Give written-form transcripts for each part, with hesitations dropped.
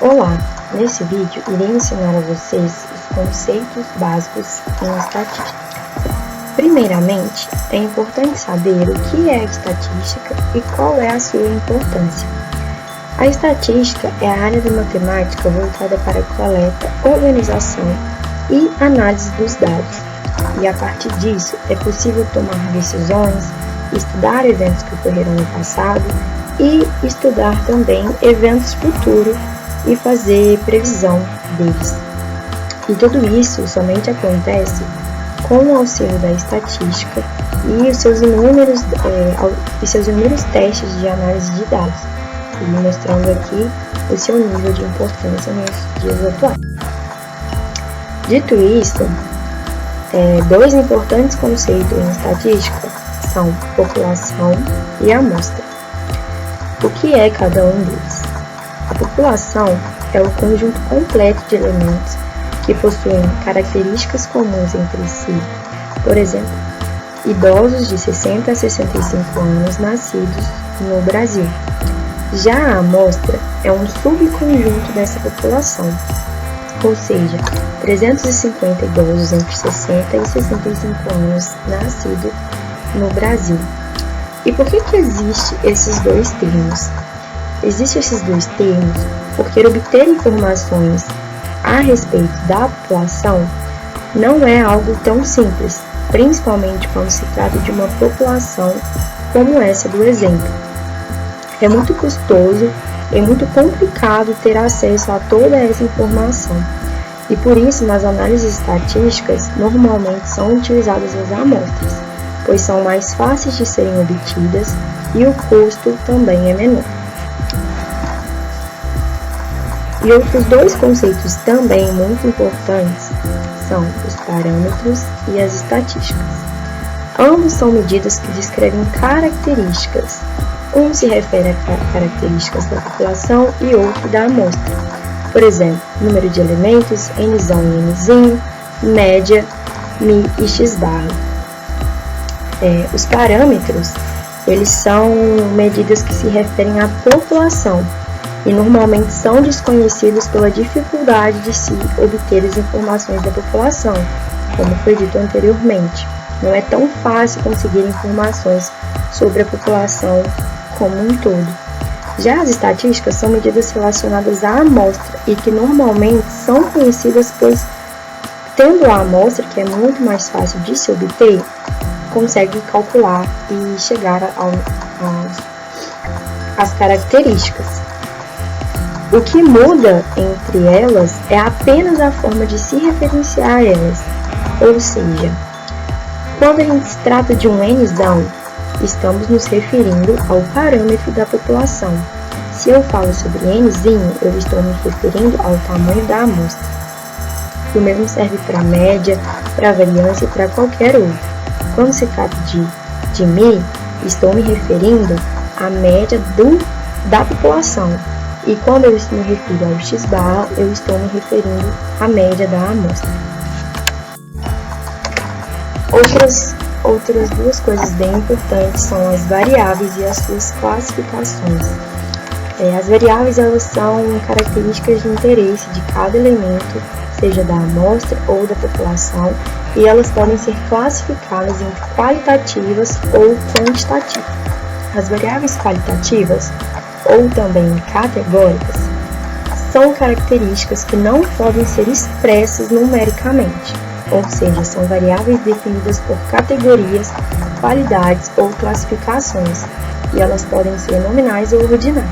Olá! Nesse vídeo, irei ensinar a vocês os conceitos básicos em estatística. Primeiramente, é importante saber o que é a estatística e qual é a sua importância. A estatística é a área da matemática voltada para a coleta, organização e análise dos dados. E a partir disso, é possível tomar decisões, estudar eventos que ocorreram no passado e estudar também eventos futuros e fazer previsão deles. E tudo isso somente acontece com o auxílio da estatística e os seus inúmeros testes de análise de dados, e mostrando aqui o seu nível de importância nos dias atuais. Dito isso, dois importantes conceitos em estatística são população e amostra. O que é cada um deles? A população é o conjunto completo de elementos que possuem características comuns entre si. Por exemplo, idosos de 60 a 65 anos nascidos no Brasil. Já a amostra é um subconjunto dessa população, ou seja, 350 idosos entre 60 e 65 anos nascidos no Brasil. E por que existem esses dois termos? Existem esses dois termos porque obter informações a respeito da população não é algo tão simples, principalmente quando se trata de uma população como essa do exemplo. É muito custoso e muito complicado ter acesso a toda essa informação, e por isso nas análises estatísticas normalmente são utilizadas as amostras, pois são mais fáceis de serem obtidas e o custo também é menor. E outros dois conceitos também muito importantes são os parâmetros e as estatísticas. Ambos são medidas que descrevem características. Um se refere a características da população e outro da amostra. Por exemplo, número de elementos, nzão e nzinho, média, mi e x barra. Os parâmetros, eles são medidas que se referem à população e normalmente são desconhecidos pela dificuldade de se obter as informações da população, como foi dito anteriormente. Não é tão fácil conseguir informações sobre a população como um todo. Já as estatísticas são medidas relacionadas à amostra e que normalmente são conhecidas, pois, tendo a amostra, que é muito mais fácil de se obter, consegue calcular e chegar às características. O que muda entre elas é apenas a forma de se referenciar a elas, ou seja, quando a gente se trata de um nzão, estamos nos referindo ao parâmetro da população. Se eu falo sobre nzinho, eu estou me referindo ao tamanho da amostra. O mesmo serve para média, para variância e para qualquer outro. Quando se trata de mi, estou me referindo à média da população. E quando eu me refiro ao x barra, eu estou me referindo à média da amostra. Outras duas coisas bem importantes são as variáveis e as suas classificações. As variáveis, elas são características de interesse de cada elemento, seja da amostra ou da população, e elas podem ser classificadas entre qualitativas ou quantitativas. As variáveis qualitativas, ou também categóricas, são características que não podem ser expressas numericamente, ou seja, são variáveis definidas por categorias, qualidades ou classificações, e elas podem ser nominais ou ordinais.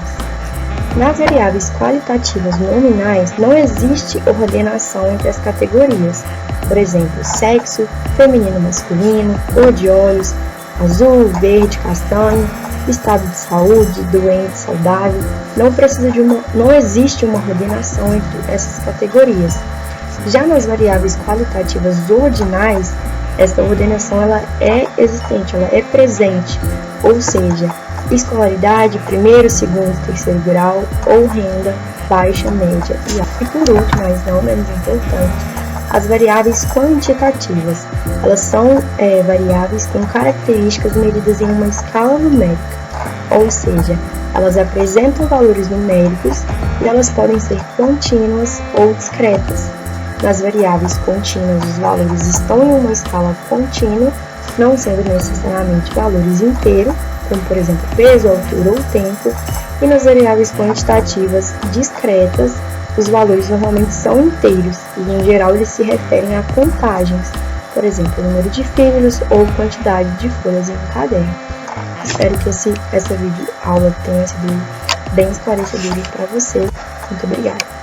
Nas variáveis qualitativas nominais, não existe ordenação entre as categorias, por exemplo, sexo, feminino, masculino, cor de olhos, azul, verde, castanho, estado de saúde, doente, saudável. Não existe uma ordenação entre essas categorias. Já nas variáveis qualitativas ordinais, essa ordenação ela é existente, ela é presente, ou seja, escolaridade, primeiro, segundo, terceiro grau, ou renda, baixa, média e alta. E por último, mas não menos importante, as variáveis quantitativas. Elas são variáveis com características medidas em uma escala numérica, ou seja, Elas apresentam valores numéricos e elas podem ser contínuas ou discretas. Nas variáveis contínuas, os valores estão em uma escala contínua, não sendo necessariamente valores inteiros, como por exemplo peso, altura ou tempo, e nas variáveis quantitativas discretas, os valores normalmente são inteiros e em geral eles se referem a contagens, por exemplo, número de filhos ou quantidade de folhas em um caderno. Espero que essa videoaula tenha sido bem esclarecedora para você. Muito obrigada!